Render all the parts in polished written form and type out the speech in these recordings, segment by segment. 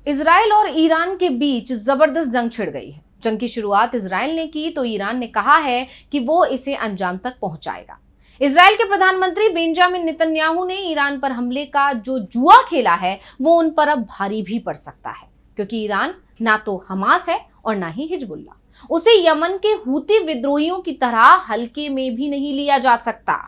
Israel और Iran के बीच जबरदस्त जंग छिड़ गई है। जंग की शुरुआत इजराइल ने की तो ईरान ने कहा है कि वो इसे अंजाम तक पहुंचाएगा। इजराइल के प्रधानमंत्री बेंजामिन नेतन्याहू ने ईरान पर हमले का जो जुआ खेला है वो उन पर अब भारी भी पड़ सकता है, क्योंकि ईरान ना तो हमास है और ना ही हिजबुल्ला। उसे यमन के हूती विद्रोहियों की तरह हल्के में भी नहीं लिया जा सकता।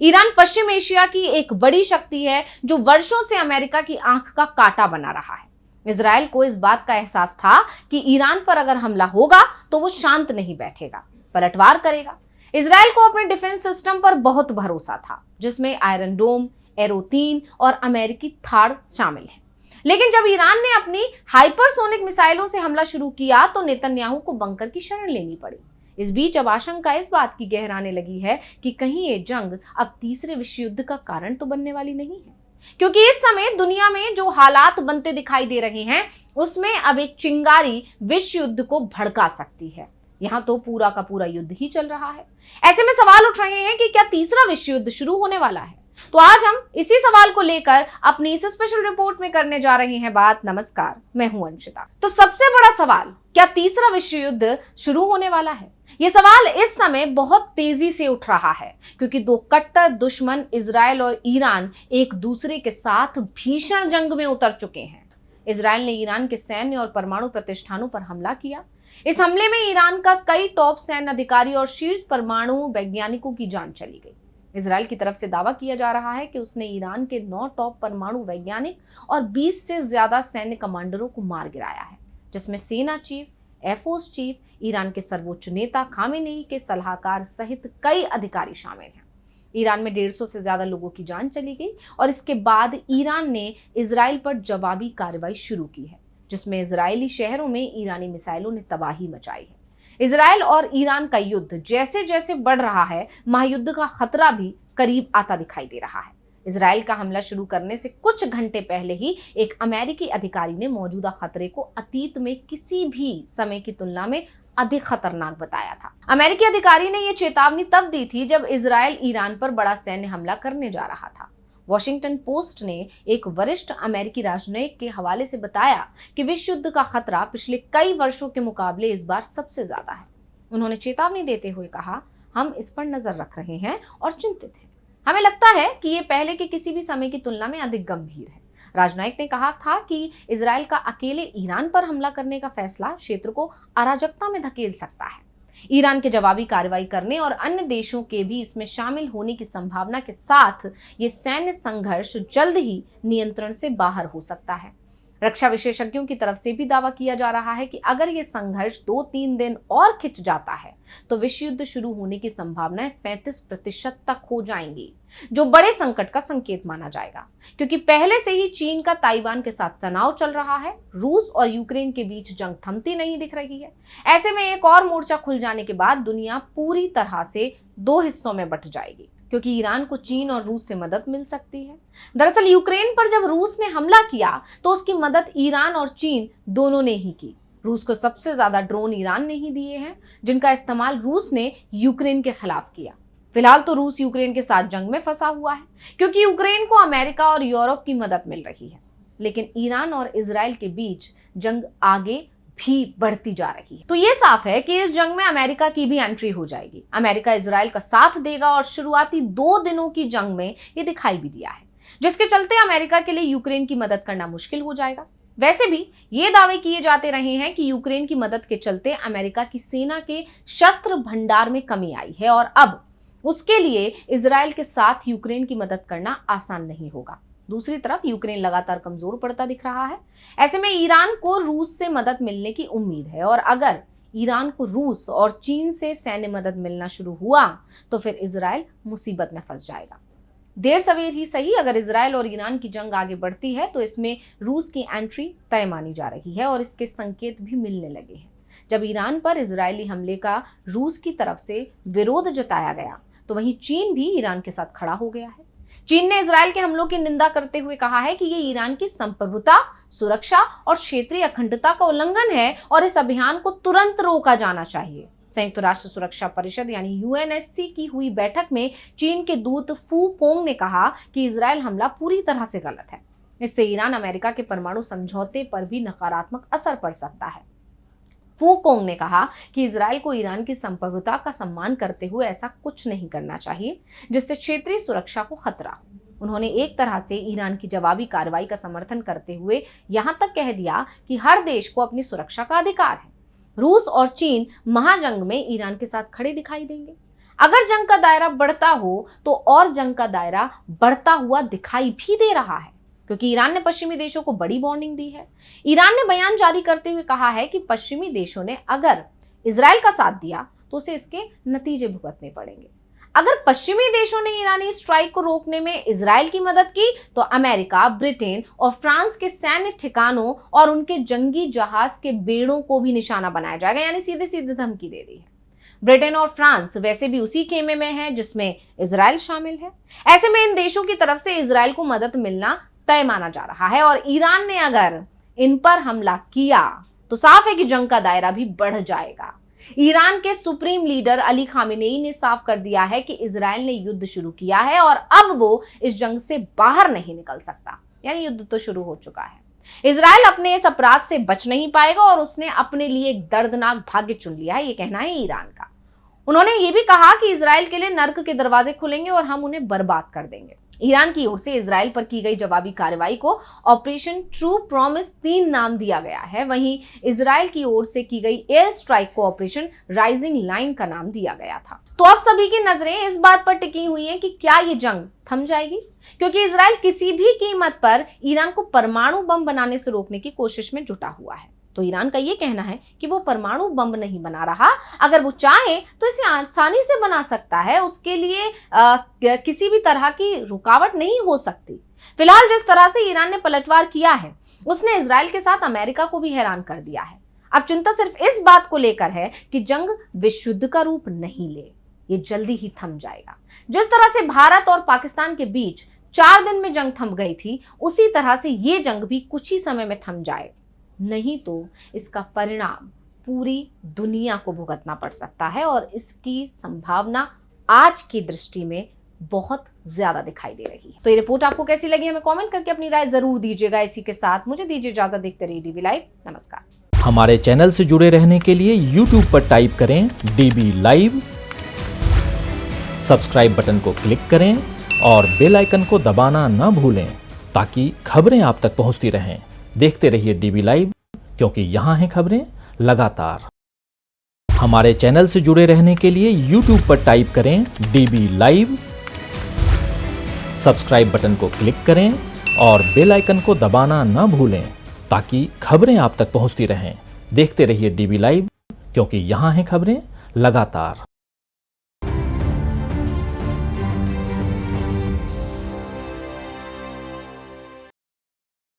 ईरान पश्चिम एशिया की एक बड़ी शक्ति है जो वर्षों से अमेरिका की आंख का कांटा बना रहा है। इजराइल को इस बात का एहसास था कि ईरान पर अगर हमला होगा तो वो शांत नहीं बैठेगा, पलटवार करेगा। इजराइल को अपने डिफेंस सिस्टम पर बहुत भरोसा था, जिसमें आयरन डोम, एरो 3 और अमेरिकी थाड़ शामिल है। लेकिन जब ईरान ने अपनी हाइपरसोनिक मिसाइलों से हमला शुरू किया तो नेतन्याहू को बंकर की शरण लेनी पड़ी। इस बीच अब आशंका इस बात की गहराने लगी है कि कहीं ये जंग अब तीसरे विश्व युद्ध का कारण तो बनने वाली नहीं है, क्योंकि इस समय दुनिया में जो हालात बनते दिखाई दे रहे हैं उसमें अब एक चिंगारी विश्व युद्ध को भड़का सकती है। यहाँ तो पूरा का पूरा युद्ध ही चल रहा है। ऐसे में सवाल उठ रहे हैं कि क्या तीसरा विश्व युद्ध शुरू होने वाला है? तो आज हम इसी सवाल को लेकर अपनी इस स्पेशल रिपोर्ट में करने जा रहे हैं बात। नमस्कार, मैं हूं अंशिता। तो सबसे बड़ा सवाल, क्या तीसरा विश्व युद्ध शुरू होने वाला है? ये सवाल इस समय बहुत तेजी से उठ रहा है, क्योंकि दो कट्टर दुश्मन इजराइल और ईरान एक दूसरे के साथ भीषण जंग में उतर चुके हैं। इजराइल ने ईरान के सैन्य और परमाणु प्रतिष्ठानों पर हमला किया। इस हमले में ईरान का कई टॉप सैन्य अधिकारी और शीर्ष परमाणु वैज्ञानिकों की जान चली गई। इजराइल की तरफ से दावा किया जा रहा है कि उसने ईरान के 9 टॉप परमाणु वैज्ञानिक और 20 से ज्यादा सैन्य कमांडरों को मार गिराया है, जिसमें सेना चीफ, एयरफोर्स चीफ, ईरान के सर्वोच्च नेता खामेनेई के सलाहकार सहित कई अधिकारी शामिल हैं। ईरान में 150 से ज्यादा लोगों की जान चली गई और इसके बाद ईरान ने इजराइल पर जवाबी कार्रवाई शुरू की है, जिसमें इजरायली शहरों में ईरानी मिसाइलों ने तबाही मचाई है। इजराइल और ईरान का युद्ध जैसे जैसे बढ़ रहा है, महायुद्ध का खतरा भी करीब आता दिखाई दे रहा है। इजराइल का हमला शुरू करने से कुछ घंटे पहले ही एक अमेरिकी अधिकारी ने मौजूदा खतरे को अतीत में किसी भी समय की तुलना में अधिक खतरनाक बताया था। अमेरिकी अधिकारी ने यह चेतावनी तब दी थी जब इजराइल ईरान पर बड़ा सैन्य हमला करने जा रहा था। वॉशिंगटन पोस्ट ने एक वरिष्ठ अमेरिकी राजनयिक के हवाले से बताया कि विश्व युद्ध का खतरा पिछले कई वर्षों के मुकाबले इस बार सबसे ज्यादा है। उन्होंने चेतावनी देते हुए कहा, हम इस पर नजर रख रहे हैं और चिंतित हैं। हमें लगता है कि ये पहले के किसी भी समय की तुलना में अधिक गंभीर है। राजनयिक ने कहा था कि इजराइल का अकेले ईरान पर हमला करने का फैसला क्षेत्र को अराजकता में धकेल सकता है। ईरान के जवाबी कार्रवाई करने और अन्य देशों के भी इसमें शामिल होने की संभावना के साथ ये सैन्य संघर्ष जल्द ही नियंत्रण से बाहर हो सकता है। रक्षा विशेषज्ञों की तरफ से भी दावा किया जा रहा है कि अगर ये संघर्ष 2-3 दिन और खिंच जाता है तो विश्व युद्ध शुरू होने की संभावनाएं 35% तक हो जाएंगी, जो बड़े संकट का संकेत माना जाएगा, क्योंकि पहले से ही चीन का ताइवान के साथ तनाव चल रहा है। रूस और यूक्रेन के बीच जंग थमती नहीं दिख रही है। ऐसे में एक और मोर्चा खुल जाने के बाद दुनिया पूरी तरह से 2 हिस्सों में बंट जाएगी, क्योंकि ईरान को चीन और रूस से मदद मिल सकती है। दरअसल यूक्रेन पर जब रूस ने हमला किया तो उसकी मदद ईरान और चीन दोनों ने ही की। रूस को सबसे ज्यादा ड्रोन ईरान ने ही दिए हैं, जिनका इस्तेमाल रूस ने यूक्रेन के खिलाफ किया। फिलहाल तो रूस यूक्रेन के साथ जंग में फंसा हुआ है, क्योंकि यूक्रेन को अमेरिका और यूरोप की मदद मिल रही है। लेकिन ईरान और इजराइल के बीच जंग आगे भी बढ़ती जा रही है। तो ये साफ है कि इस जंग में अमेरिका की भी एंट्री हो जाएगी। अमेरिका इजराइल का साथ देगा और शुरुआती 2 दिनों की जंग में ये दिखाई भी दिया है, जिसके चलते अमेरिका के लिए यूक्रेन की मदद करना मुश्किल हो जाएगा। वैसे भी ये दावे किए जाते रहे हैं कि यूक्रेन की मदद के चलते अमेरिका की सेना के शस्त्र भंडार में कमी आई है और अब उसके लिए इजराइल के साथ यूक्रेन की मदद करना आसान नहीं होगा। दूसरी तरफ यूक्रेन लगातार कमजोर पड़ता दिख रहा है। ऐसे में ईरान को रूस से मदद मिलने की उम्मीद है, और अगर ईरान को रूस और चीन से सैन्य मदद मिलना शुरू हुआ तो फिर इजराइल मुसीबत में फंस जाएगा। देर सवेर ही सही, अगर इजराइल और ईरान की जंग आगे बढ़ती है तो इसमें रूस की एंट्री तय मानी जा रही है और इसके संकेत भी मिलने लगे हैं। जब ईरान पर इजरायली हमले का रूस की तरफ से विरोध जताया गया तो वहीं चीन भी ईरान के साथ खड़ा हो गया है। चीन ने इजराइल के हमलों की निंदा करते हुए कहा है कि ये ईरान की संप्रभुता, सुरक्षा और क्षेत्रीय अखंडता का उल्लंघन है और इस अभियान को तुरंत रोका जाना चाहिए। संयुक्त राष्ट्र सुरक्षा परिषद यानी यूएनएससी की हुई बैठक में चीन के दूत फू कोंग ने कहा कि इजराइल हमला पूरी तरह से गलत है। इससे ईरान अमेरिका के परमाणु समझौते पर भी नकारात्मक असर पड़ सकता है। फूकोंग ने कहा कि इजराइल को ईरान की संप्रभुता का सम्मान करते हुए ऐसा कुछ नहीं करना चाहिए जिससे क्षेत्रीय सुरक्षा को खतरा हो। उन्होंने एक तरह से ईरान की जवाबी कार्रवाई का समर्थन करते हुए यहां तक कह दिया कि हर देश को अपनी सुरक्षा का अधिकार है। रूस और चीन महाजंग में ईरान के साथ खड़े दिखाई देंगे। अगर जंग का दायरा बढ़ता हो तो और जंग का दायरा बढ़ता हुआ दिखाई भी दे रहा है, क्योंकि ईरान ने पश्चिमी देशों को बड़ी वार्निंग दी है। ईरान ने बयान जारी करते हुए कहा है कि पश्चिमी देशों ने अगर इजराइल का साथ दिया तो उसे इसके नतीजे भुगतने पड़ेंगे। अगर पश्चिमी देशों ने ईरानी स्ट्राइक को रोकने में इजराइल की मदद की तो अमेरिका, ब्रिटेन और फ्रांस के सैन्य ठिकानों और उनके जंगी जहाज के बेड़ों को भी निशाना बनाया जाएगा, यानी सीधे सीधे धमकी दे दी है। ब्रिटेन और फ्रांस वैसे भी उसी खेमे में है जिसमें इजराइल शामिल है। ऐसे में इन देशों की तरफ से इजराइल को मदद मिलना तय माना जा रहा है और ईरान ने अगर इन पर हमला किया तो साफ है कि जंग का दायरा भी बढ़ जाएगा। ईरान के सुप्रीम लीडर अली खामेनेई ने साफ कर दिया है कि इजराइल ने युद्ध शुरू किया है और अब वो इस जंग से बाहर नहीं निकल सकता, यानी युद्ध तो शुरू हो चुका है। इजराइल अपने इस अपराध से बच नहीं पाएगा और उसने अपने लिए एक दर्दनाक भाग्य चुन लिया है, ये कहना है ईरान का। उन्होंने ये भी कहा कि इजराइल के लिए नर्क के दरवाजे खुलेंगे और हम उन्हें बर्बाद कर देंगे। ईरान की ओर से इजराइल पर की गई जवाबी कार्रवाई को ऑपरेशन ट्रू प्रॉमिस 3 नाम दिया गया है। वहीं इजराइल की ओर से की गई एयर स्ट्राइक को ऑपरेशन राइजिंग लाइन का नाम दिया गया था। तो अब सभी की नजरें इस बात पर टिकी हुई हैं कि क्या ये जंग थम जाएगी, क्योंकि इजराइल किसी भी कीमत पर ईरान को परमाणु बम बनाने से रोकने की कोशिश में जुटा हुआ है। तो ईरान का ये कहना है कि वो परमाणु बम नहीं बना रहा, अगर वो चाहे तो इसे आसानी से बना सकता है, उसके लिए किसी भी तरह की रुकावट नहीं हो सकती। फिलहाल जिस तरह से ईरान ने पलटवार किया है उसने इजराइल के साथ अमेरिका को भी हैरान कर दिया है। अब चिंता सिर्फ इस बात को लेकर है कि जंग विश्व युद्ध का रूप नहीं ले, ये जल्दी ही थम जाएगा। जिस तरह से भारत और पाकिस्तान के बीच 4 दिन में जंग थम गई थी, उसी तरह से ये जंग भी कुछ ही समय में थम जाए, नहीं तो इसका परिणाम पूरी दुनिया को भुगतना पड़ सकता है और इसकी संभावना आज की दृष्टि में बहुत ज्यादा दिखाई दे रही है। तो ये रिपोर्ट आपको कैसी लगी हमें कमेंट करके अपनी राय जरूर दीजिएगा। इसी के साथ मुझे दीजिए इजाजत, देखते रहिए डीबी लाइव। नमस्कार। हमारे चैनल से जुड़े रहने के लिए YouTube पर टाइप करें डीबी लाइव, सब्सक्राइब बटन को क्लिक करें और बेल आइकन को दबाना न भूलें ताकि खबरें आप तक पहुंचती रहें। देखते रहिए डीबी लाइव, क्योंकि यहाँ हैं खबरें लगातार। हमारे चैनल से जुड़े रहने के लिए YouTube पर टाइप करें डीबी लाइव, सब्सक्राइब बटन को क्लिक करें और बेल आइकन को दबाना न भूलें ताकि खबरें आप तक पहुंचती रहें। देखते रहिए डीबी लाइव, क्योंकि यहाँ हैं खबरें लगातार।